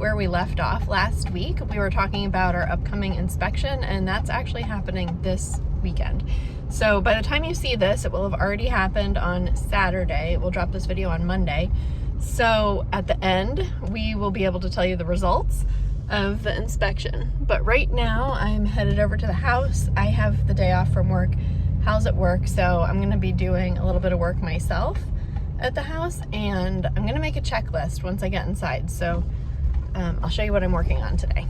Where we left off last week, we were talking about our upcoming inspection, and that's actually happening this weekend. So by the time you see this, it will have already happened on Saturday. We'll drop this video on Monday. So at the end, we will be able to tell you the results of the inspection. But right now, I'm headed over to the house. I have the day off from work. Hal's at work, so I'm gonna be doing a little bit of work myself at the house, and I'm gonna make a checklist once I get inside. So I'll show you what I'm working on today.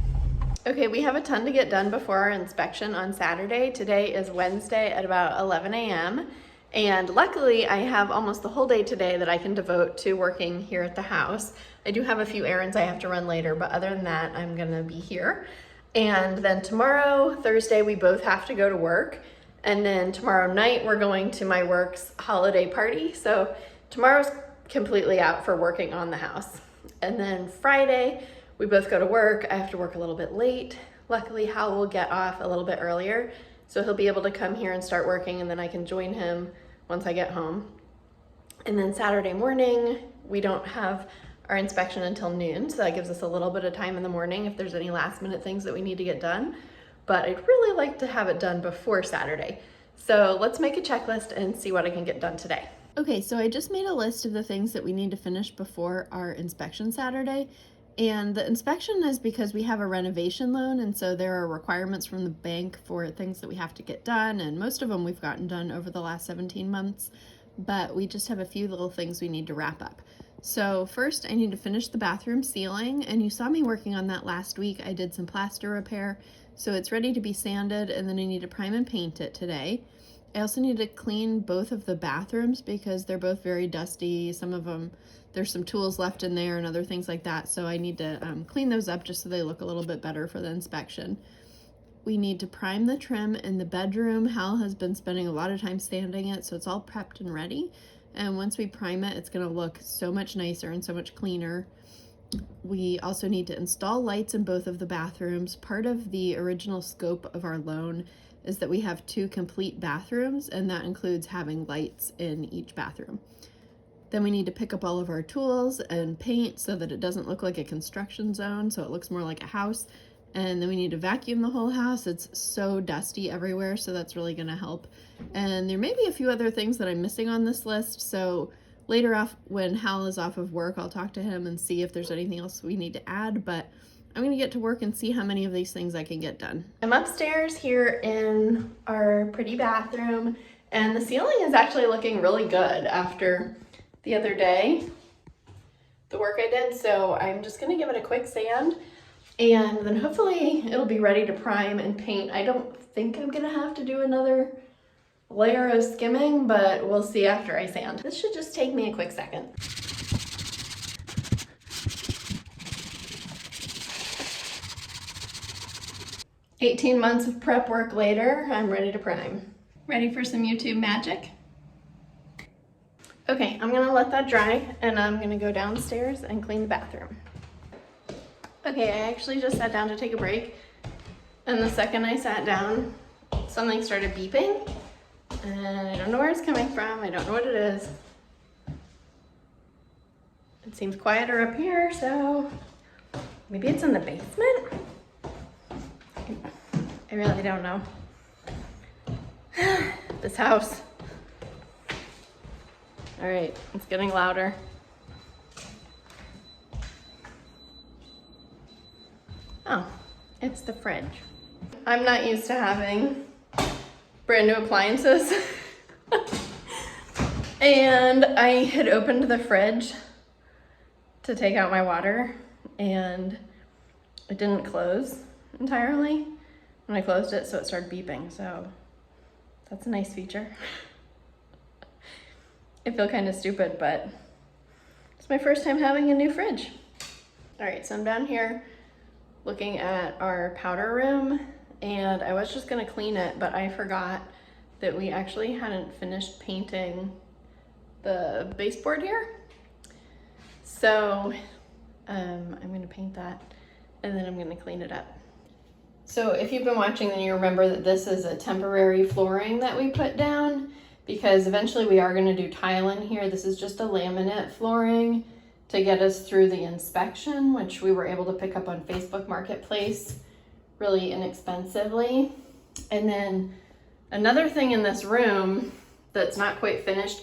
Okay, we have a ton to get done before our inspection on Saturday. Today is Wednesday at about 11 a.m. And luckily I have almost the whole day today that I can devote to working here at the house. I do have a few errands I have to run later, but other than that, I'm gonna be here. And then tomorrow, Thursday, we both have to go to work. And then tomorrow night, we're going to my work's holiday party. So tomorrow's completely out for working on the house. And then Friday, we both go to work. I have to work a little bit late. Luckily, Hal will get off a little bit earlier, so he'll be able to come here and start working, and then I can join him once I get home. And then Saturday morning, we don't have our inspection until noon, so that gives us a little bit of time in the morning if there's any last minute things that we need to get done. But I'd really like to have it done before Saturday. So let's make a checklist and see what I can get done today. Okay, so I just made a list of the things that we need to finish before our inspection Saturday. And the inspection is because we have a renovation loan, and so there are requirements from the bank for things that we have to get done, and most of them we've gotten done over the last 17 months, but we just have a few little things we need to wrap up. So first, I need to finish the bathroom ceiling, and you saw me working on that last week. I did some plaster repair, so it's ready to be sanded, and then I need to prime and paint it today. I also need to clean both of the bathrooms because they're both very dusty. Some of them, there's some tools left in there and other things like that. So I need to clean those up just so they look a little bit better for the inspection. We need to prime the trim in the bedroom. Hal has been spending a lot of time sanding it, so it's all prepped and ready. And once we prime it, it's gonna look so much nicer and so much cleaner. We also need to install lights in both of the bathrooms. Part of the original scope of our loan is that we have 2 complete bathrooms, and that includes having lights in each bathroom. Then we need to pick up all of our tools and paint so that it doesn't look like a construction zone, so it looks more like a house. And then we need to vacuum the whole house. It's so dusty everywhere, so that's really gonna help. And there may be a few other things that I'm missing on this list, so later off when Hal is off of work, I'll talk to him and see if there's anything else we need to add, but I'm gonna get to work and see how many of these things I can get done. I'm upstairs here in our pretty bathroom, and the ceiling is actually looking really good after the other day, the work I did. So I'm just gonna give it a quick sand, and then hopefully it'll be ready to prime and paint. I don't think I'm gonna have to do another layer of skimming, but we'll see after I sand. This should just take me a quick second. "18 months of prep work later, I'm ready to prime. Ready for some YouTube magic? Okay, I'm gonna let that dry, and I'm gonna go downstairs and clean the bathroom. Okay, I actually just sat down to take a break, and the second I sat down, something started beeping, and I don't know where it's coming from. I don't know what it is. It seems quieter up here, so maybe it's in the basement? I really don't know. This house. All right, it's getting louder. Oh, it's the fridge. I'm not used to having brand new appliances. And I had opened the fridge to take out my water, and it didn't close entirely when I closed it, so it started beeping. So that's a nice feature. I feel kind of stupid, but it's my first time having a new fridge. All right, so I'm down here looking at our powder room, and I was just gonna clean it, but I forgot that we actually hadn't finished painting the baseboard here. So I'm gonna paint that, and then I'm gonna clean it up. So if you've been watching, then you remember that this is a temporary flooring that we put down because eventually we are going to do tile in here. This is just a laminate flooring, to get us through the inspection, which we were able to pick up on Facebook Marketplace really inexpensively. And then another thing in this room that's not quite finished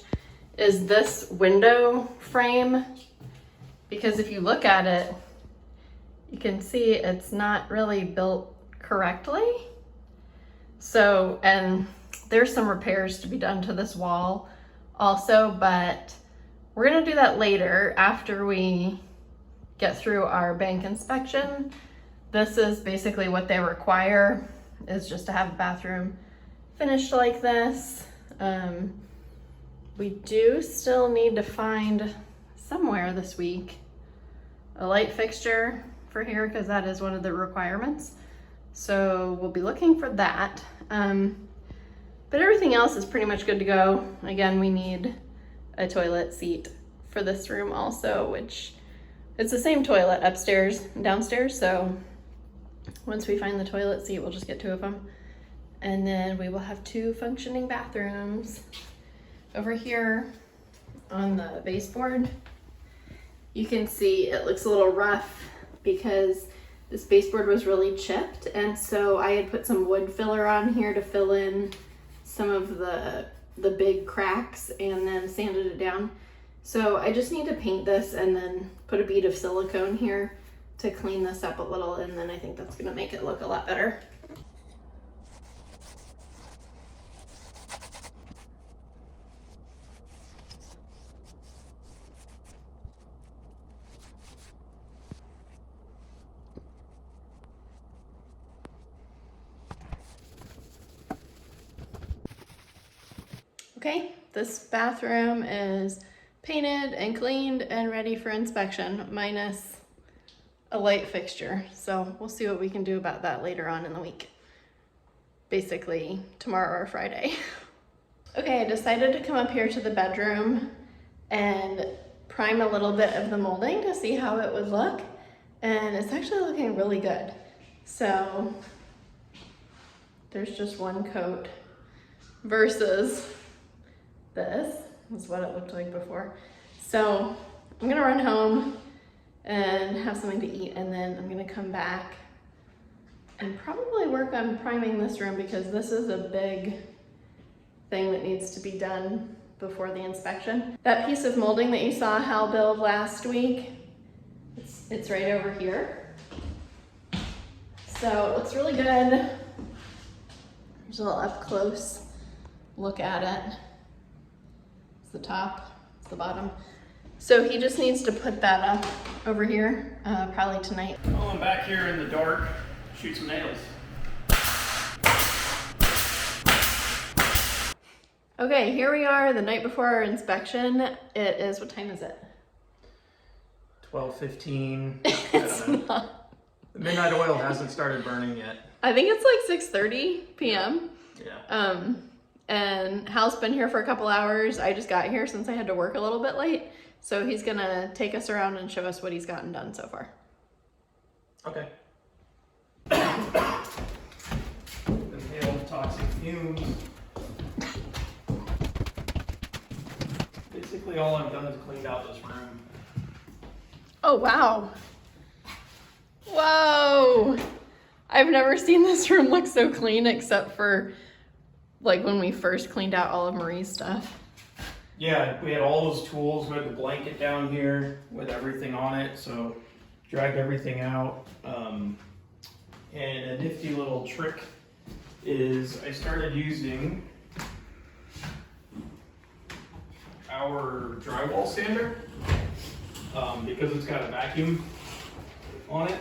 is this window frame, because if you look at it, you can see it's not really built correctly. So, and there's some repairs to be done to this wall also, but we're gonna do that later after we get through our bank inspection. This is basically what they require, is just to have a bathroom finished like this. We do still need to find somewhere this week a light fixture for here, because that is one of the requirements. So we'll be looking for that. But everything else is pretty much good to go. Again, we need a toilet seat for this room also, which it's the same toilet upstairs and downstairs. So once we find the toilet seat, we'll just get 2 of them. And then we will have 2 functioning bathrooms. Over here on the baseboard, you can see it looks a little rough because this baseboard was really chipped. And so I had put some wood filler on here to fill in some of the big cracks and then sanded it down. So I just need to paint this and then put a bead of silicone here to clean this up a little, and then I think that's gonna make it look a lot better. Okay, this bathroom is painted and cleaned and ready for inspection, minus a light fixture. So we'll see what we can do about that later on in the week. Basically tomorrow or Friday. Okay, I decided to come up here to the bedroom and prime a little bit of the molding to see how it would look. And it's actually looking really good. So there's just one coat versus this is what it looked like before. So I'm gonna run home and have something to eat, and then I'm gonna come back and probably work on priming this room, because this is a big thing that needs to be done before the inspection. That piece of molding that you saw Hal build last week, it's right over here. So it looks really good. There's a little up close look at it. It's the top, it's the bottom. So he just needs to put that up over here, probably tonight. Well, I'm back here in the dark, shoot some nails. Okay, here we are the night before our inspection. It is, what time is it? 12:15. It's not. The midnight oil hasn't started burning yet. I think it's like 6:30 p.m. Yeah. And Hal's been here for a couple hours. I just got here since I had to work a little bit late. So he's gonna take us around and show us what he's gotten done so far. Okay. Inhale toxic fumes. Basically all I've done is cleaned out this room. Oh, wow. Whoa. I've never seen this room look so clean, except for like when we first cleaned out all of Marie's stuff. Yeah, we had all those tools. We had the blanket down here with everything on it, so dragged everything out. And a nifty little trick is I started using our drywall sander because it's got a vacuum on it.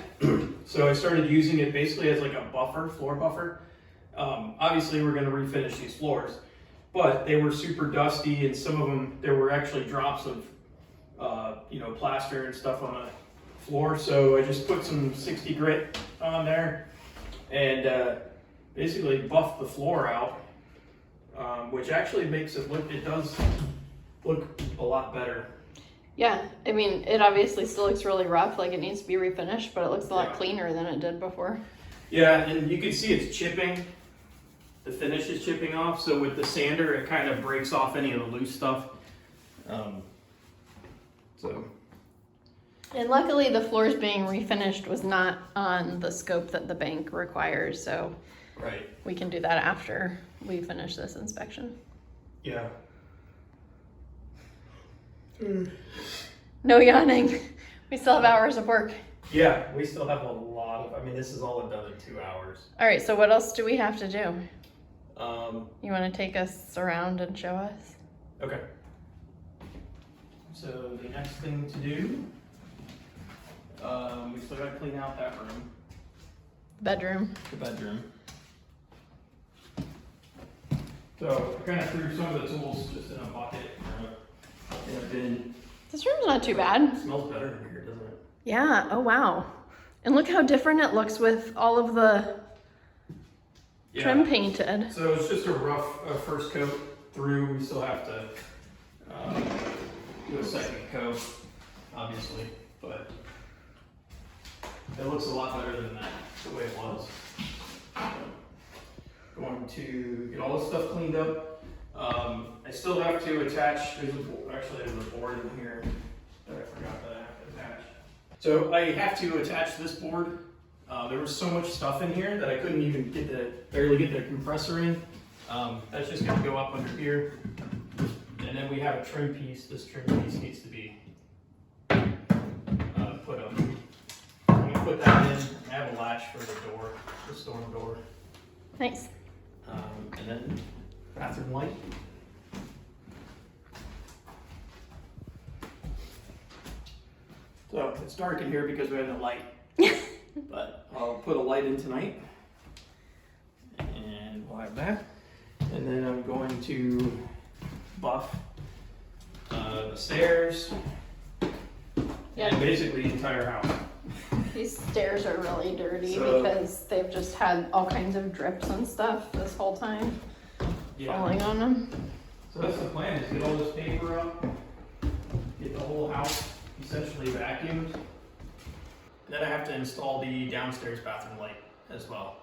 So I started using it basically as like a buffer, floor buffer. Obviously we're going to refinish these floors, but they were super dusty, and some of them, there were actually drops of plaster and stuff on the floor. So I just put some 60 grit on there and basically buffed the floor out, which actually makes it look, it does look a lot better. Yeah, I mean, it obviously still looks really rough, like it needs to be refinished, but it looks a lot cleaner than it did before. Yeah, and you can see it's chipping. The finish is chipping off, so with the sander, it kind of breaks off any of the loose stuff. So And luckily the floors being refinished was not on the scope that the bank requires, so Right. we can do that after we finish this inspection. Yeah. No yawning. We still have hours of work. Yeah, we still have a lot of, I mean, this is all done in 2 hours. All right, so what else do we have to do? Um, You want to take us around and show us? okay. So the next thing to do, we still gotta clean out that room, Bedroom. the bedroom. So I kind of threw some of the tools just in a bucket or in a bin. This room's not too bad. It smells better in here, doesn't it? Yeah, oh wow. And look how different it looks with all of the trim painted. So it's just a rough first coat through. We still have to do a second coat, obviously, but it looks a lot better than that, the way it was. Going to get all this stuff cleaned up. I still have to attach, there's a board in here that I forgot that I have to attach. So I have to attach this board. There was so much stuff in here that I couldn't even barely get the compressor in. That's just gonna go up under here. And then we have a trim piece. This trim piece needs to be put up. I'm gonna put that in. I have a latch for the door, the storm door. Nice. And then bathroom light. So it's dark in here because we have the light. But I'll put a light in tonight. And we'll have that. And then I'm going to buff the stairs. Yeah. And basically the entire house. These stairs are really dirty So- because they've just had all kinds of drips and stuff this whole time falling on them. So that's the plan, is get all this paper up, get the whole house essentially vacuumed. Then I have to install the downstairs bathroom light as well.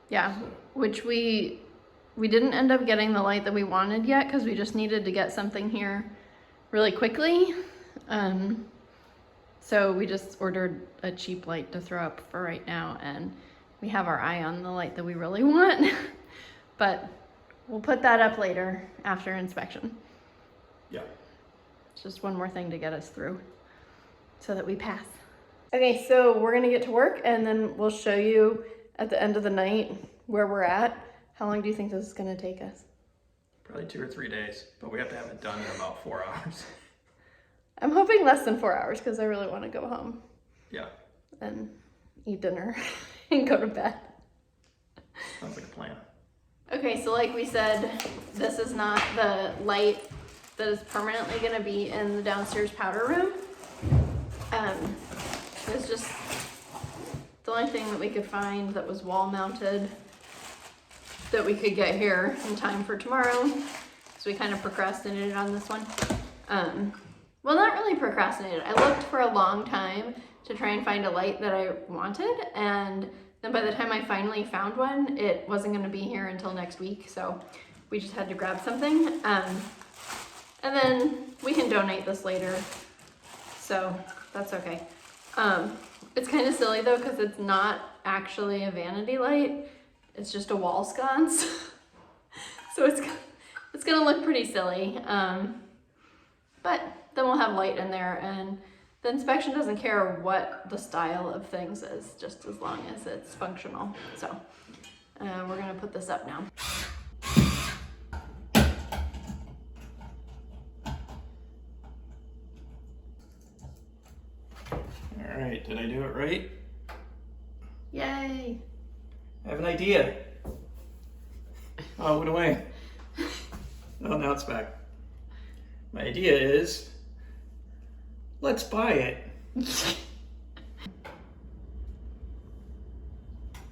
Yeah, which we didn't end up getting the light that we wanted yet because we just needed to get something here really quickly. So we just ordered a cheap light to throw up for right now, and we have our eye on the light that we really want. But we'll put that up later after inspection. Yeah. It's just one more thing to get us through so that we pass. Okay, so we're gonna get to work and then we'll show you at the end of the night where we're at. How long do you think this is gonna take us? Probably 2 or 3 days, but we have to have it done in about 4 hours. I'm hoping less than 4 hours because I really want to go home Yeah, and eat dinner and go to bed. sounds like a plan. Okay, so like we said, this is not the light that is permanently gonna be in the downstairs powder room. It's just the only thing that we could find that was wall mounted that we could get here in time for tomorrow. So we kind of procrastinated on this one. Well, not really procrastinated. I looked for a long time to try and find a light that I wanted, and then by the time I finally found one, it wasn't gonna be here until next week, so we just had to grab something. And then we can donate this later, so that's okay. It's kind of silly though, because it's not actually a vanity light, it's just a wall sconce. So it's gonna look pretty silly, but then we'll have light in there, and the inspection doesn't care what the style of things is, just as long as it's functional. So we're gonna put this up now. All right, did I do it right? Yay! I have an idea. Oh, it went away. Oh, now it's back. My idea is, let's buy it.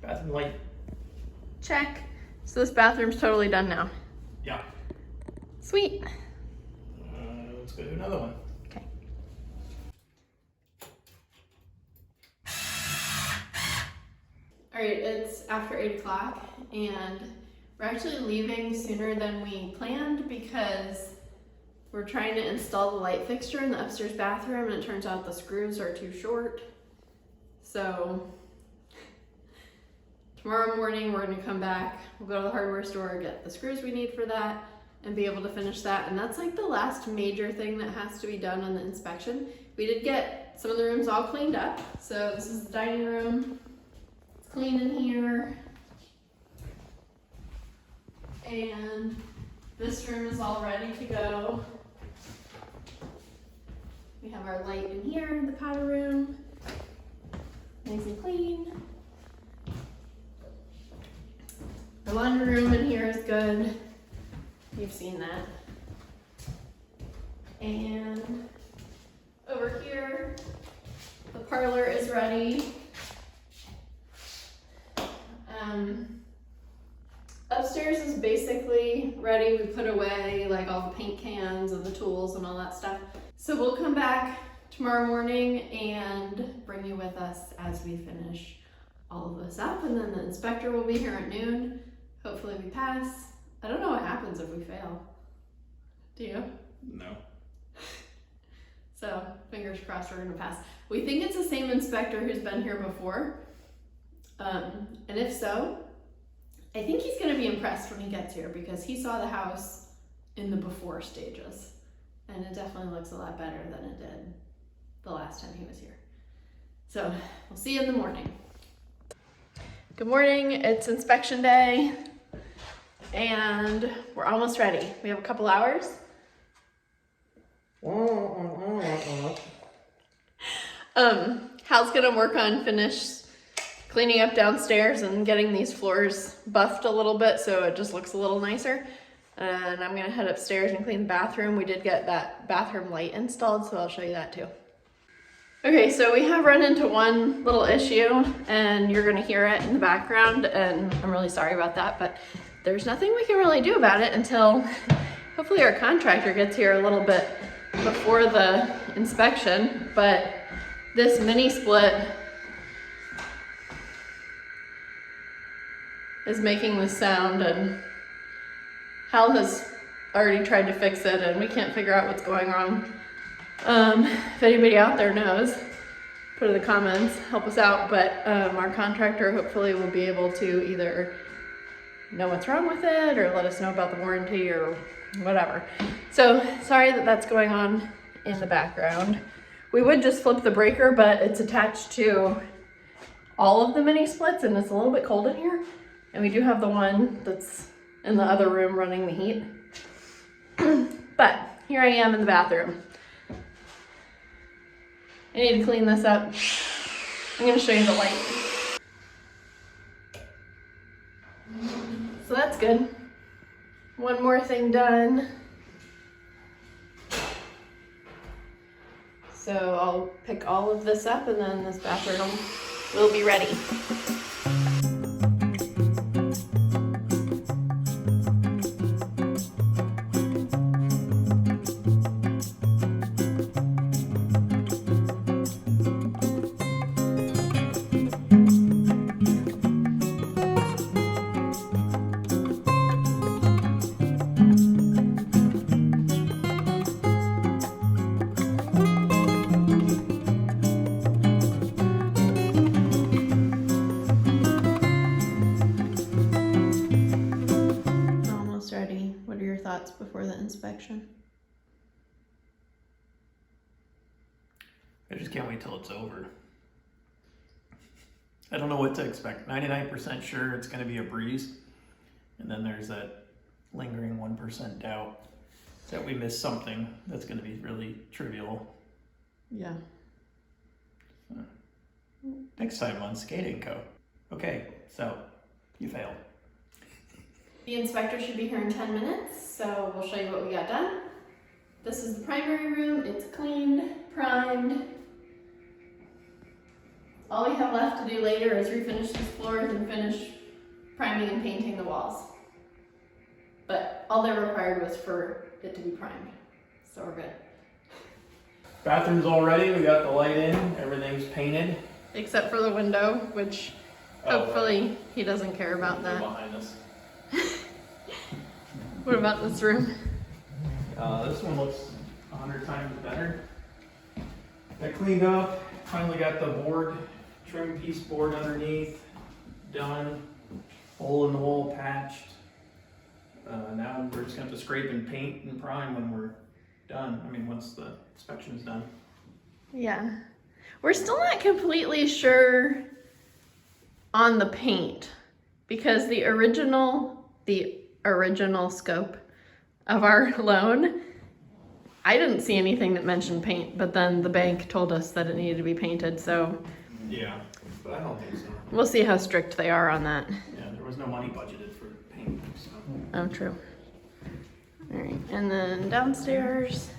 Bathroom light. Check. So this bathroom's totally done now. Yeah. Sweet. Let's go do another one. Okay. All right, it's after 8 o'clock and we're actually leaving sooner than we planned because We're trying to install the light fixture in the upstairs bathroom, and it turns out the screws are too short. So tomorrow morning we're gonna come back, we'll go to the hardware store, get the screws we need for that, and be able to finish that. And that's like the last major thing that has to be done on the inspection. We did get some of the rooms all cleaned up. So this is the dining room. It's clean in here. And this room is all ready to go. We have our light in here in the powder room. Nice and clean. The laundry room in here is good. You've seen that. And over here, the parlor is ready. Upstairs is basically ready. We put away like all the paint cans and the tools and all that stuff. So we'll come back tomorrow morning and bring you with us as we finish all of this up, and then the inspector will be here at noon. Hopefully we pass. I don't know what happens if we fail. Do you? No. So fingers crossed we're gonna pass. We think it's the same inspector who's been here before. And if so, I think he's gonna be impressed when he gets here because he saw the house in the before stages. And it definitely looks a lot better than it did the last time he was here. So we'll see you in the morning. Good morning, it's inspection day and we're almost ready. We have a couple hours. Hal's gonna work on cleaning up downstairs and getting these floors buffed a little bit so it just looks a little nicer. And I'm gonna head upstairs and clean the bathroom. We did get that bathroom light installed, so I'll show you that too. Okay, so we have run into one little issue and you're gonna hear it in the background, and I'm really sorry about that, but there's nothing we can really do about it until hopefully our contractor gets here a little bit before the inspection. But this mini split is making this sound, and Hal has already tried to fix it and we can't figure out what's going wrong. If anybody out there knows, put in the comments, help us out. But our contractor hopefully will be able to either know what's wrong with it or let us know about the warranty or whatever. So sorry that that's going on in the background. We would just flip the breaker, but it's attached to all of the mini splits and it's a little bit cold in here. And we do have the one that's in the other room running the heat. But here I am in the bathroom. I need to clean this up. I'm gonna show you the light. So that's good. One more thing done. So I'll pick all of this up and then this bathroom will be ready. What are your thoughts before the inspection? I just can't wait till it's over. I don't know what to expect. 99% sure it's going to be a breeze. And then there's that lingering 1% doubt that we missed something that's going to be really trivial. Yeah. Next time on Skating Co. Okay, so you failed. The inspector should be here in 10 minutes, so we'll show you what we got done. This is the primary room. It's cleaned, primed. All we have left to do later is refinish these floors and finish priming and painting the walls. But all they required was for it to be primed, so we're good. Bathroom's all ready. We got the light in. Everything's painted. Except for the window, which hopefully he doesn't care about that. Behind us. What about this room? This one looks 100 times better. Got cleaned up, finally got the board, trim piece board underneath, done, hole in the wall patched. Now we're just gonna have to scrape and paint and prime when we're done. I mean, once the inspection's done. Yeah. We're still not completely sure on the paint because the original scope of our loan, I didn't see anything that mentioned paint, but then the bank told us that it needed to be painted, so Yeah, but I don't think so. we'll see how strict they are on that. Yeah, there was no money budgeted for paint, so. Oh, true. All right, and then downstairs.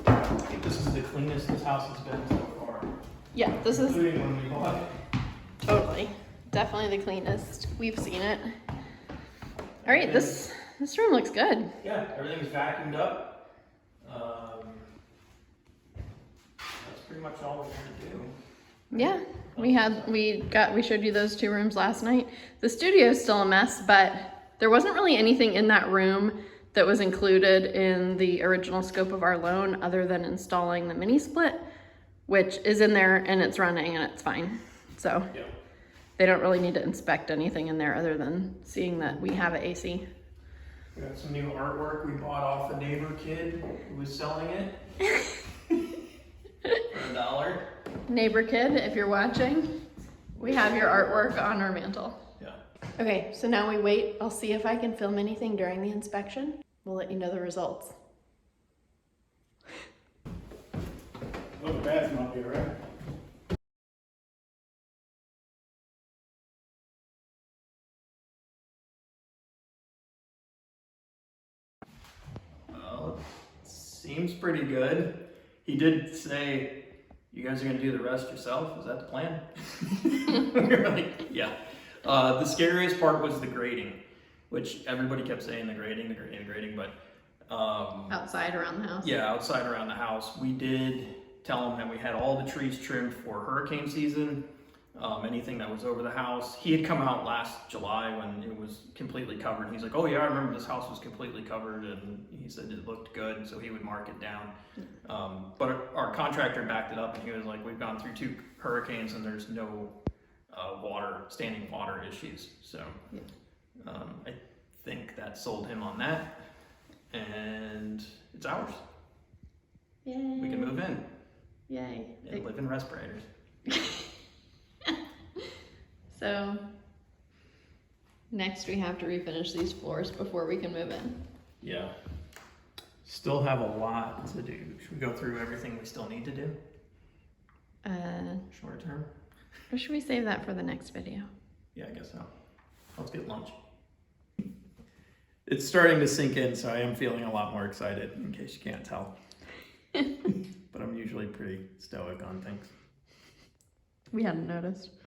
I think this is the cleanest this house has been so far, Yeah, this is including when we bought it. totally, definitely the cleanest we've seen it. All right, this room looks good. Yeah, everything's vacuumed up. That's pretty much all we're gonna do. Yeah, we showed you those 2 rooms last night. The studio is still a mess, but there wasn't really anything in that room that was included in the original scope of our loan other than installing the mini split, which is in there and it's running and it's fine. So Yeah. they don't really need to inspect anything in there other than seeing that we have an AC. We got some new artwork we bought off a neighbor kid who was selling it for $1. Neighbor kid, if you're watching, we have your artwork on our mantle. Yeah. Okay, so now we wait. I'll see if I can film anything during the inspection. We'll let you know the results. Well, the bathroom up here, right? Well, it seems pretty good. He did say, you guys are gonna do the rest yourself? Is that the plan? We were like, yeah. The scariest part was the grading, which everybody kept saying the grading, but Outside around the house? yeah, outside around the house. We did tell him that we had all the trees trimmed for hurricane season. Anything that was over the house. He had come out last July when it was completely covered. He's like, oh yeah, I remember this house was completely covered, and he said it looked good, so he would mark it down. But our contractor backed it up and he was like, we've gone through 2 hurricanes and there's no standing water issues. So I think that sold him on that, and it's ours. Yay. We can move in Yay. and live in respirators. So next we have to refinish these floors before we can move in. Yeah. Still have a lot to do. Should we go through everything we still need to do? Short term? Or should we save that for the next video? Yeah, I guess so. Let's get lunch. It's starting to sink in, so I am feeling a lot more excited, in case you can't tell. But I'm usually pretty stoic on things. We hadn't noticed.